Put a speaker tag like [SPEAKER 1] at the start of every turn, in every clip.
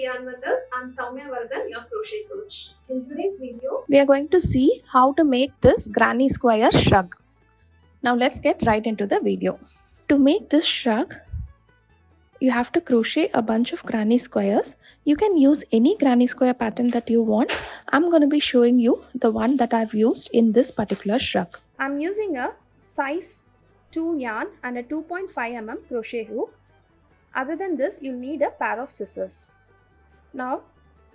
[SPEAKER 1] yarn with us. I'm Soumya Vardhan, your crochet coach. In today's video,
[SPEAKER 2] we are going to see how to make this granny square shrug. Now let's get right into the video. To make this shrug, you have to crochet a bunch of granny squares. You can use any granny square pattern that you want. I'm going to be showing you the one that I've used in this particular shrug.
[SPEAKER 1] I'm using a size 2 yarn and a 2.5 mm crochet hook. Other than this, you'll need a pair of scissors. Now,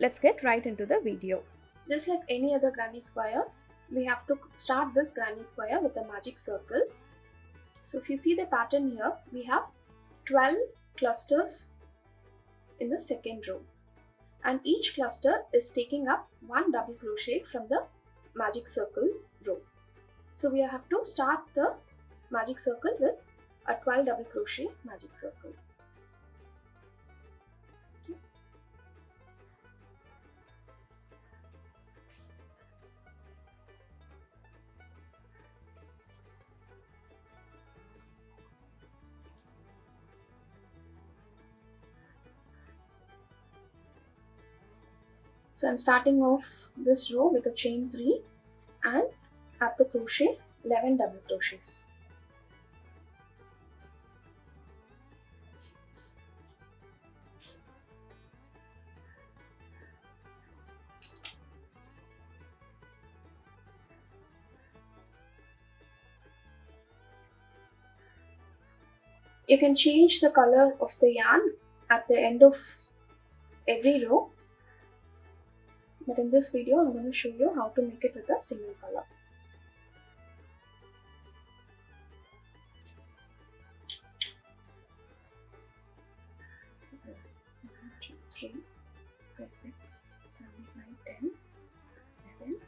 [SPEAKER 1] let's get right into the video. Just like any other granny squares, we have to start this granny square with a magic circle. So if you see the pattern here, we have 12 clusters in the second row. And each cluster is taking up one double crochet from the magic circle row. So we have to start the magic circle with a 12 double crochet magic circle. So I'm starting off this row with a chain 3 and have to crochet 11 double crochets. You can change the color of the yarn at the end of every row. But in this video, I'm going to show you how to make it with a single color. So, 1, 2, 3, 4, 6, 7, 8, 9, 10, 11,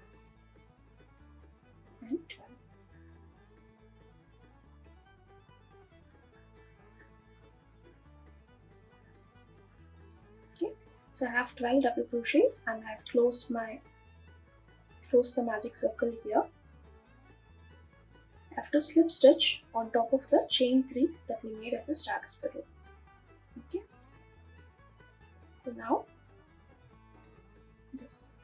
[SPEAKER 1] and 12. So I have 12 double crochets and I have closed the magic circle here. I have to slip stitch on top of the chain 3 that we made at the start of the row. Okay. So now just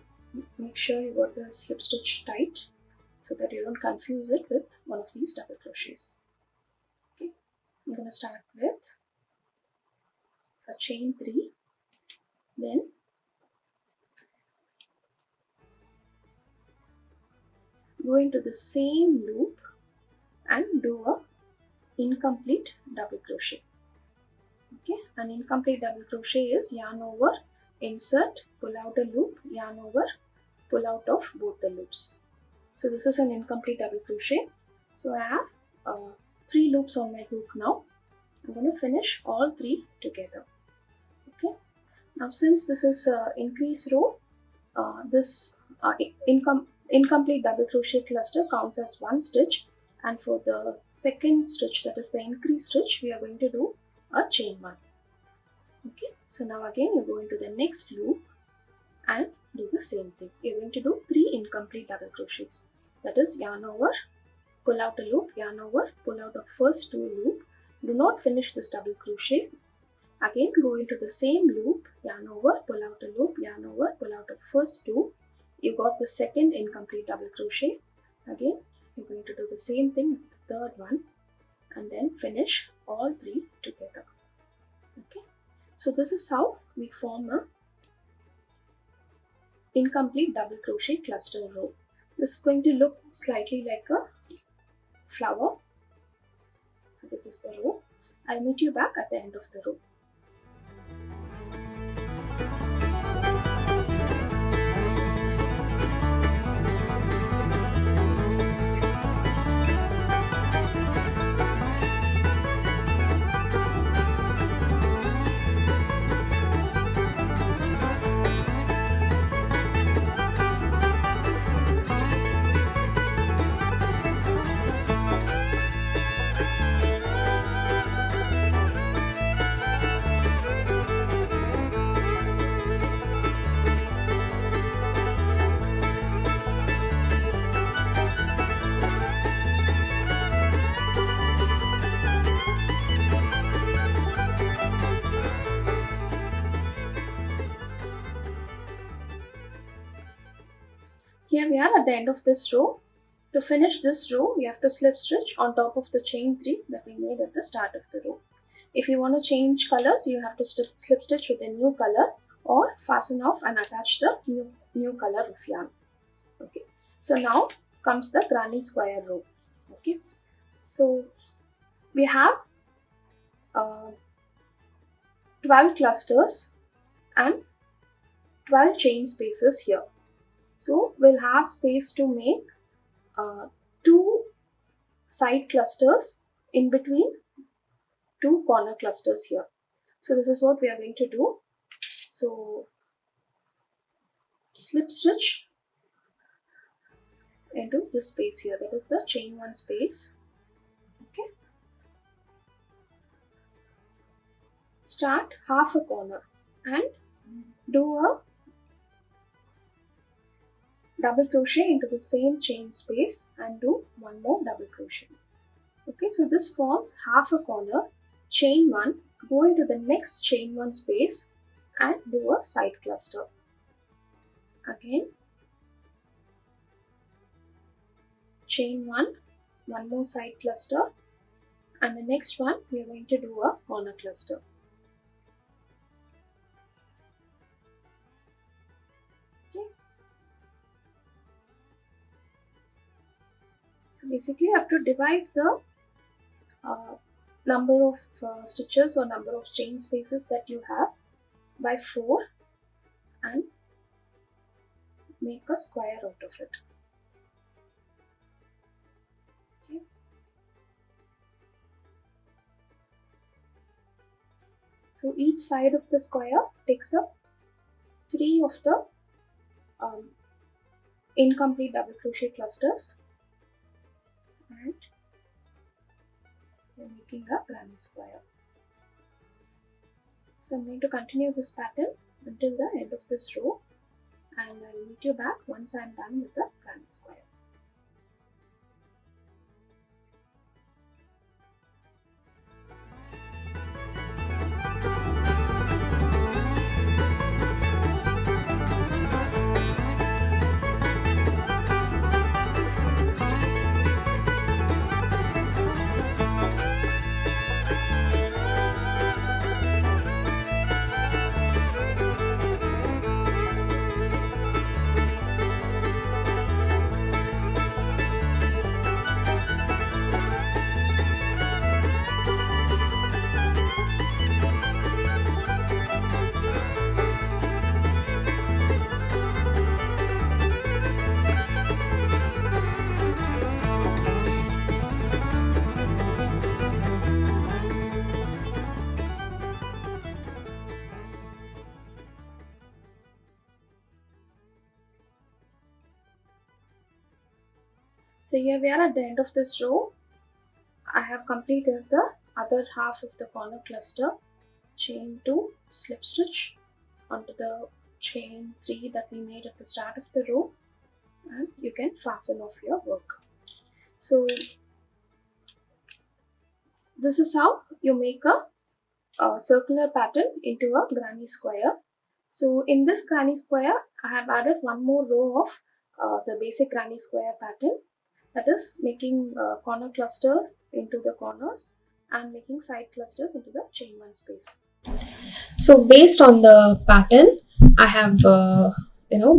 [SPEAKER 1] make sure you got the slip stitch tight so that you don't confuse it with one of these double crochets. Okay. I'm going to start with a chain 3. Then go into the same loop and do a incomplete double crochet. Okay, an incomplete double crochet is yarn over, insert, pull out a loop, yarn over, pull out of both the loops. So this is an incomplete double crochet. So I have 3 loops on my hook now. I'm going to finish all 3 together. Okay. Now since this is an increase row, this incomplete double crochet cluster counts as 1 stitch, and for the second stitch, that is the increase stitch, we are going to do a chain 1. Okay, so now again you go into the next loop and do the same thing. You're going to do 3 incomplete double crochets. That is yarn over, pull out a loop, yarn over, pull out the first 2 loop. Do not finish this double crochet. Again, go into the same loop, yarn over, pull out a loop, yarn over, pull out the first 2. You got the second incomplete double crochet. Again, you're going to do the same thing with the third one and then finish all 3 together. Okay, so this is how we form a incomplete double crochet cluster row. This is going to look slightly like a flower. So this is the row. I'll meet you back at the end of the row. Here we are at the end of this row. To finish this row, you have to slip stitch on top of the chain 3 that we made at the start of the row. If you want to change colors, you have to slip stitch with a new color or fasten off and attach the new color of yarn. Okay, so now comes the granny square row. Okay, so we have 12 clusters and 12 chain spaces here. So we'll have space to make 2 side clusters in between 2 corner clusters here. So this is what we are going to do. So slip stitch into this space here, that is the chain 1 space. Okay, start half a corner and do a double crochet into the same chain space and do one more double crochet. Okay, so this forms half a corner, chain 1, go into the next chain 1 space and do a side cluster. Again, chain 1, one more side cluster, and the next one we are going to do a corner cluster. Okay. So basically you have to divide the number of stitches or number of chain spaces that you have by 4 and make a square out of it. Okay. So each side of the square takes up 3 of the incomplete double crochet clusters and we're making a granny square. So I'm going to continue this pattern until the end of this row and I'll meet you back once I'm done with the granny square. So here we are at the end of this row. I have completed the other half of the corner cluster, chain 2, slip stitch onto the chain 3 that we made at the start of the row and you can fasten off your work. So this is how you make a circular pattern into a granny square. So in this granny square, I have added one more row of the basic granny square pattern, that is making corner clusters into the corners and making side clusters into the chain 1 space. So based on the pattern, I have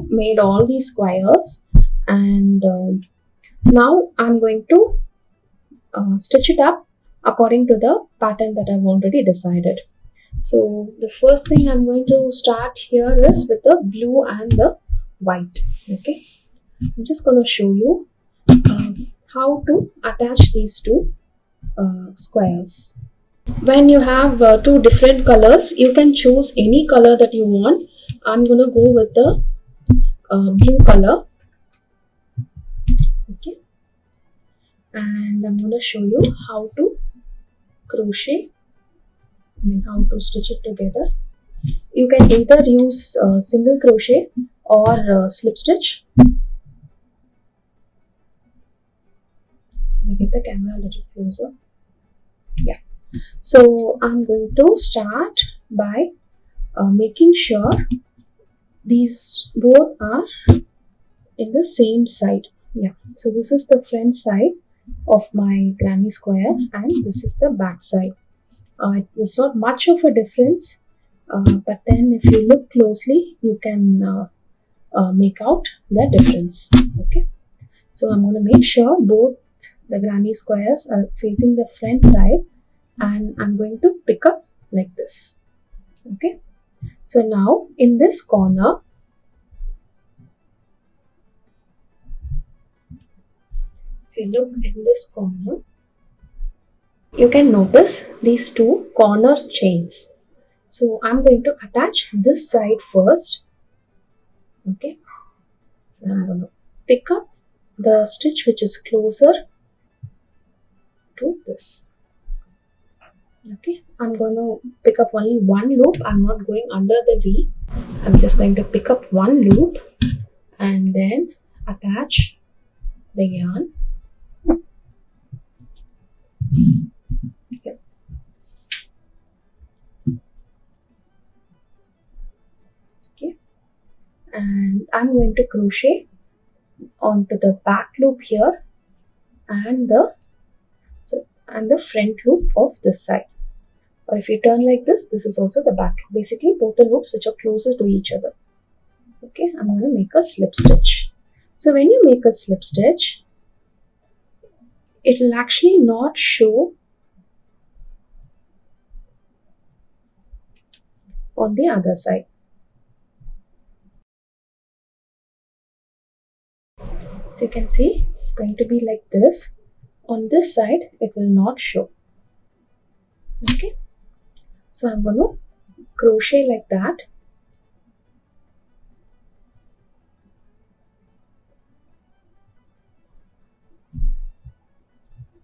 [SPEAKER 1] made all these squares and now I'm going to stitch it up according to the pattern that I've already decided. So the first thing I'm going to start here is with the blue and the white. Okay, I'm just going to show you how to attach these two squares. When you have two different colors, you can choose any color that you want. I'm going to go with the blue color. Okay, and I'm going to show you how to crochet, how to stitch it together. You can either use single crochet or slip stitch. Let me get the camera a little closer. Yeah. So I'm going to start by making sure these both are in the same side. Yeah, so this is the front side of my granny square and this is the back side. There's not much of a difference, but then if you look closely you can make out the difference. Okay, so I'm going to make sure both the granny squares are facing the front side and I'm going to pick up like this. Okay, so now in this corner, if you look in this corner, you can notice these two corner chains. So I'm going to attach this side first. Okay, so I'm going to pick up the stitch which is closer to this. Okay, I'm going to pick up only one loop. I'm not going under the V. I'm just going to pick up one loop and then attach the yarn. Yep. Okay, and I'm going to crochet onto the back loop here and the front loop of this side. Or if you turn like this, this is also the back. Basically, both the loops which are closer to each other. Okay, I'm going to make a slip stitch. So when you make a slip stitch, it will actually not show on the other side. So you can see it's going to be like this. On this side, it will not show. Okay, so I'm going to crochet like that.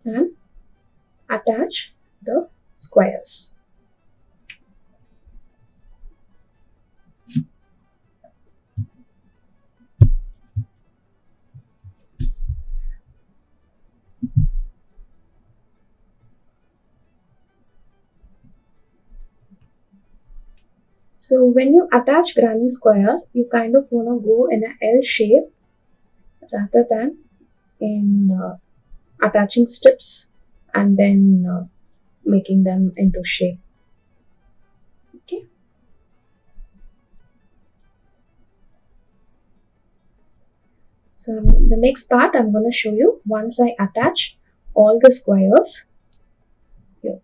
[SPEAKER 1] And attach the squares. So when you attach granny square, you kind of want to go in an L shape rather than in attaching strips and then making them into shape. Okay. So the next part I'm going to show you once I attach all the squares. Here.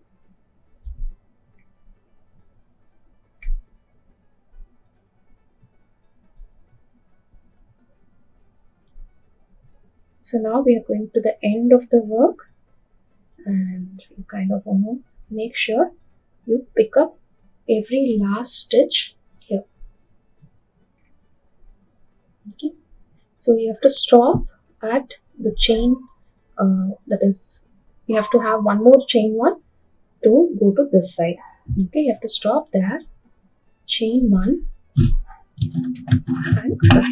[SPEAKER 1] So now we are going to the end of the work and you kind of want to make sure you pick up every last stitch here. Okay, so you have to stop at the chain, that is, you have to have one more chain one to go to this side. Okay, you have to stop there, chain one and cut.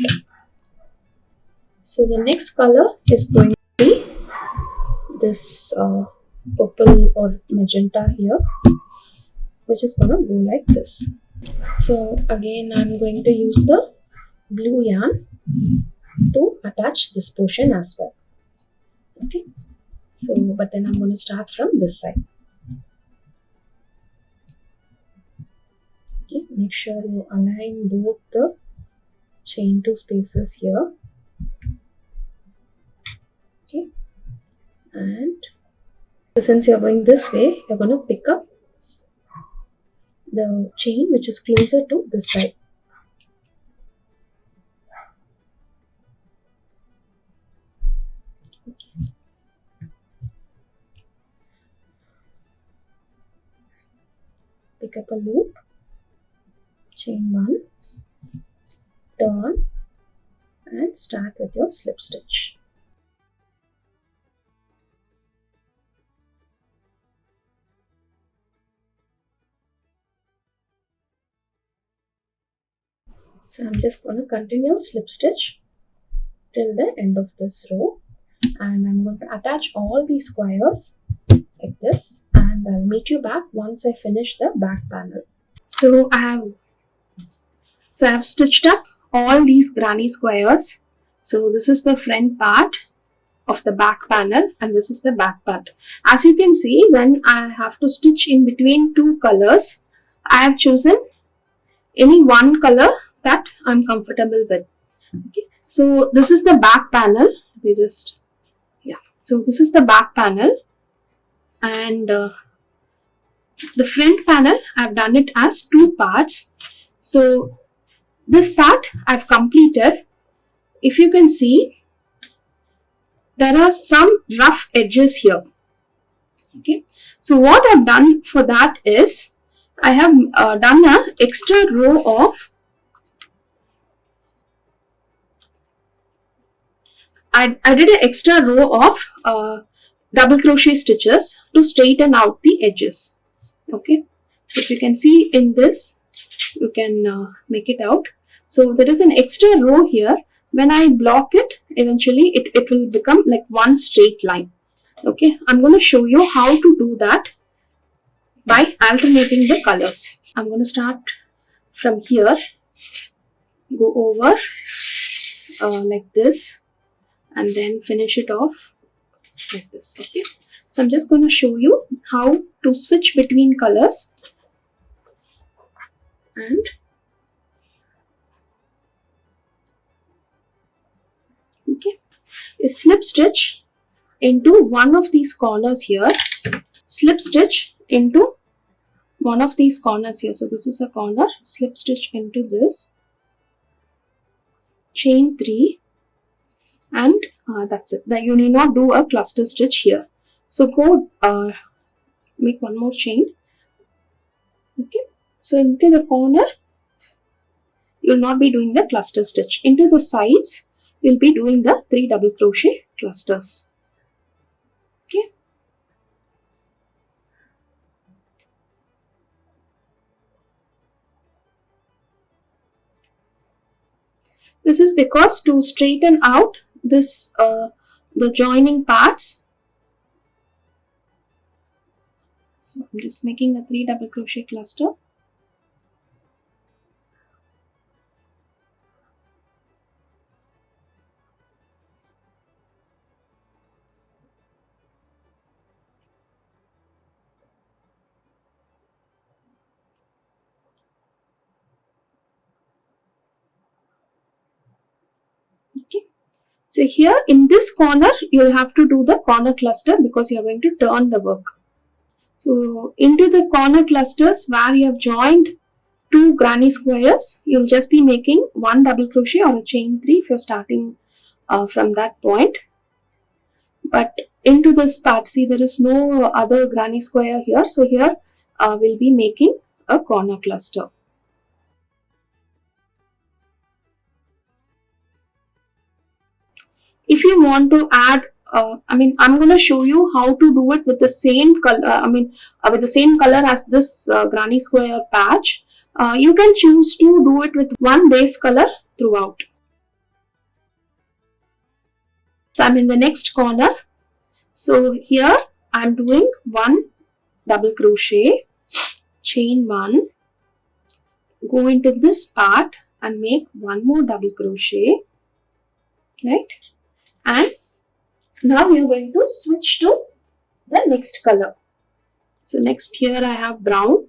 [SPEAKER 1] So the next color is going to be this purple or magenta here, which is going to go like this. So again I'm going to use the blue yarn to attach this portion as well. Okay, so but then I'm going to start from this side. Okay, make sure you align both the chain two spaces here. Okay, and since you're going this way, you're going to pick up the chain which is closer to this side. Okay. Pick up a loop, chain one, turn and start with your slip stitch. So I'm just going to continue slip stitch till the end of this row and I'm going to attach all these squares like this and I'll meet you back once I finish the back panel. So I have stitched up all these granny squares So this is the front part of the back panel and this is the back part. As you can see, when I have to stitch in between two colors, I have chosen any one color that I'm comfortable with. Okay. So this is the back panel. We just, yeah. So this is the back panel, and the front panel I've done it as two parts. So this part I've completed. If you can see, there are some rough edges here. Okay. So what I've done for that is I have done an extra row of I did an extra row of double crochet stitches to straighten out the edges. Okay, so if you can see in this, you can make it out. So there is an extra row here. When I block it, eventually it will become like one straight line. Okay, I'm going to show you how to do that by alternating the colors. I'm going to start from here, go over like this, and then finish it off like this. Okay, so I'm just going to show you how to switch between colors, and okay, you slip stitch into one of these corners here, slip stitch into one of these corners here. So this is a corner, slip stitch into this, chain 3, and that's it. That you need not do a cluster stitch here. So go make one more chain. Okay, so into the corner you will not be doing the cluster stitch. Into the sides you will be doing the 3 double crochet clusters. Okay, this is because to straighten out this the joining parts. So I'm just making a 3 double crochet cluster. Okay, so here in this corner you'll have to do the corner cluster because you're going to turn the work. So into the corner clusters where you have joined 2 granny squares, you'll just be making 1 double crochet or a chain 3 if you're starting from that point. But into this part, see, there is no other granny square here, so here we'll be making a corner cluster. If you want to add, I'm going to show you how to do it with the same color. With the same color as this granny square patch. You can choose to do it with one base color throughout. So I'm in the next corner. So here I'm doing 1 double crochet, chain 1, go into this part and make 1 more double crochet, right? And now you're going to switch to the next color. So next here I have brown.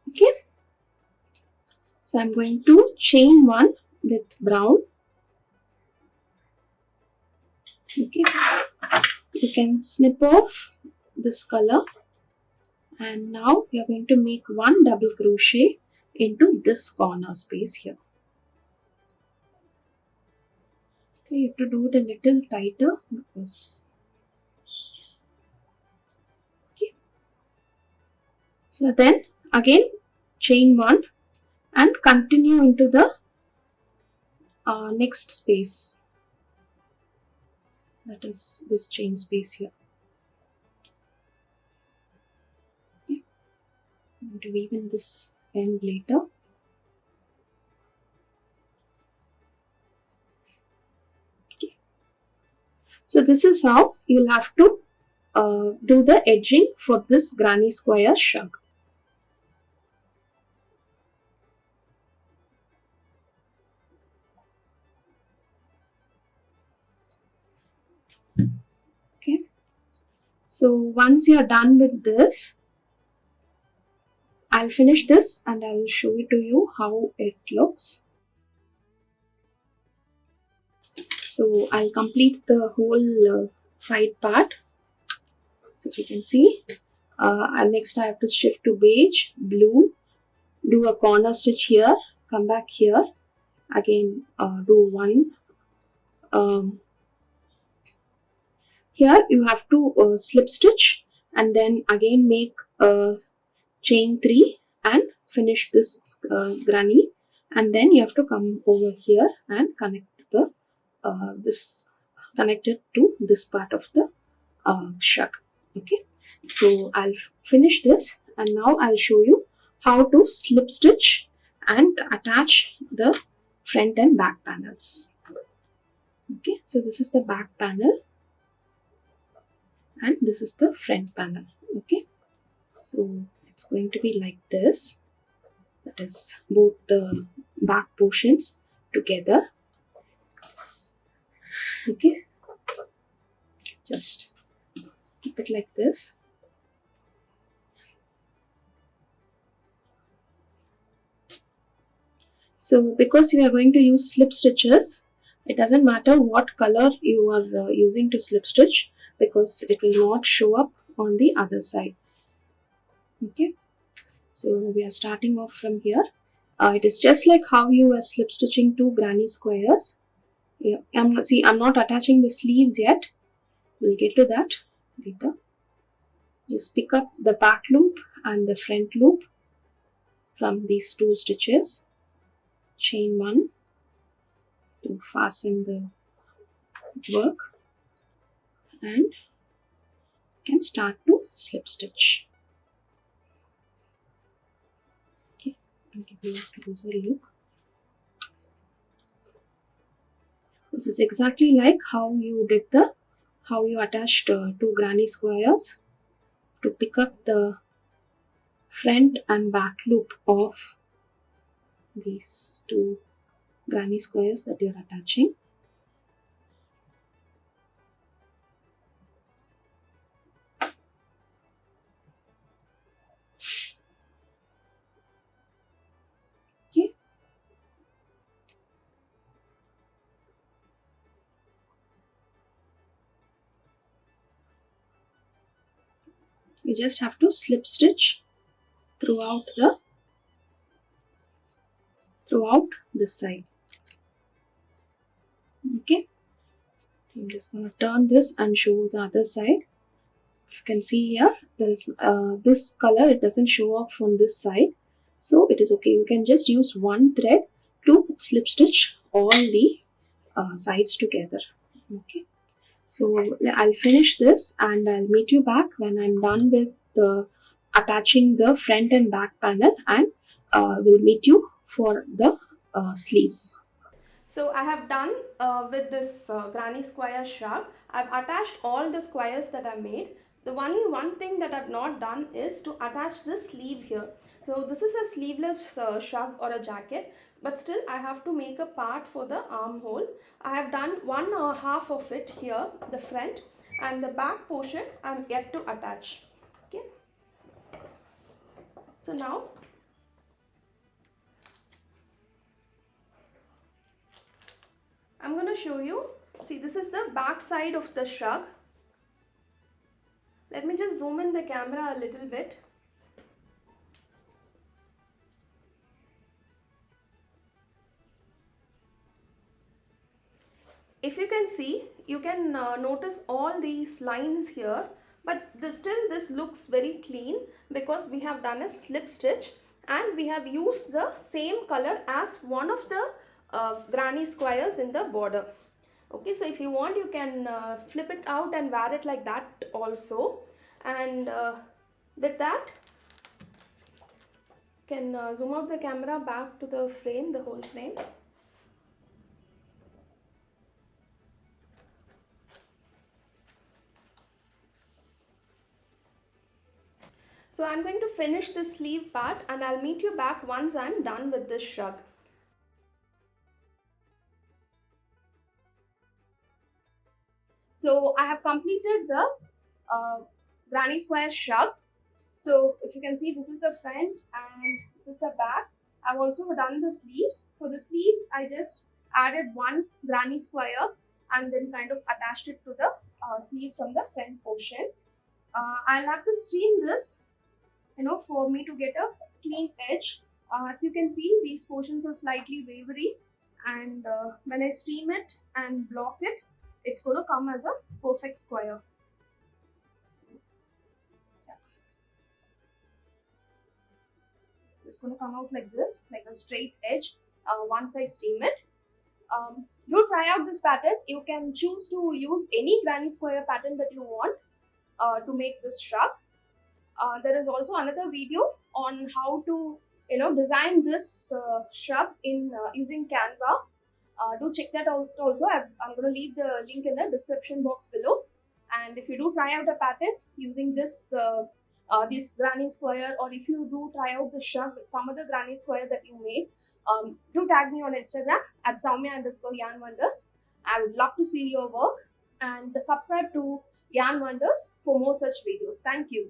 [SPEAKER 1] Okay. So I'm going to chain 1 with brown. Okay. You can snip off this color, and now you're going to make 1 double crochet into this corner space here. So you have to do it a little tighter because okay. So then again chain 1 and continue into the next space, that is this chain space here. Okay. I'm going to weave in this end later. Okay. So this is how you'll have to do the edging for this granny square shrug. So once you are done with this, I'll finish this and I'll show it to you how it looks. So I'll complete the whole side part. So if you can see, and next I have to shift to beige, blue, do a corner stitch here, come back here, again do one. Here you have to slip stitch and then again make a chain 3 and finish this granny, and then you have to come over here and connect the this connected to this part of the shrug. Okay, so I'll finish this and now I'll show you how to slip stitch and attach the front and back panels. Okay, so this is the back panel and this is the front panel. Okay, so it's going to be like this, that is both the back portions together. Okay, just keep it like this. So because we are going to use slip stitches, it doesn't matter what color you are using to slip stitch, because it will not show up on the other side. Okay, so we are starting off from here. It is just like how you are slip stitching two granny squares. Yeah, I'm not attaching the sleeves yet. We'll get to that later. Just pick up the back loop and the front loop from these two stitches. Chain 1 to fasten the work and can start to slip stitch. Okay, I'll give you a closer look. This is exactly like how you attached two granny squares to pick up the front and back loop of these two granny squares that you're attaching. Okay, you just have to slip stitch throughout this side. Okay, I'm just going to turn this and show the other side. You can see here there is this color, it doesn't show off on this side, so it is okay. You can just use one thread to slip stitch all the sides together. Okay, so I'll finish this and I'll meet you back when I'm done with attaching the front and back panel, and we'll meet you for the sleeves.
[SPEAKER 2] So I have done with this granny square shrug. I've attached all the squares that I made. The only one thing that I've not done is to attach the sleeve here. So this is a sleeveless shrug or a jacket, but still I have to make a part for the armhole. I have done one half of it here, the front, and the back portion I'm yet to attach. Okay. So now I'm going to show you. See, this is the back side of the shrug. Let me just zoom in the camera a little bit. If you can see, you can notice all these lines here, but still this looks very clean because we have done a slip stitch and we have used the same color as one of the granny squares in the border. Okay, so if you want, you can flip it out and wear it like that also. And with that, you can zoom out the camera back to the frame, the whole frame. So I'm going to finish the sleeve part and I'll meet you back once I'm done with this shrug. So I have completed the
[SPEAKER 1] granny square shrug. So if you can see, this is the front and this is the back. I've also done the sleeves. For the sleeves, I just added one granny square and then kind of attached it to the sleeve from the front portion. I'll have to steam this, for me to get a clean edge. As you can see, these portions are slightly wavery, and when I steam it and block it, it's going to come as a perfect square. So it's going to come out like this, like a straight edge once I steam it. Do try out this pattern. You can choose to use any granny square pattern that you want to make this shrug. There is also another video on how to design this shrug in using Canva. Do check that out also. I'm going to leave the link in the description box below. And if you do try out a pattern using this granny square, or if you do try out the shrug with some other granny square that you made, do tag me on Instagram at Soumya_yarn_wonders. I would love to see your work, and subscribe to Yarn Wonders for more such videos. Thank you.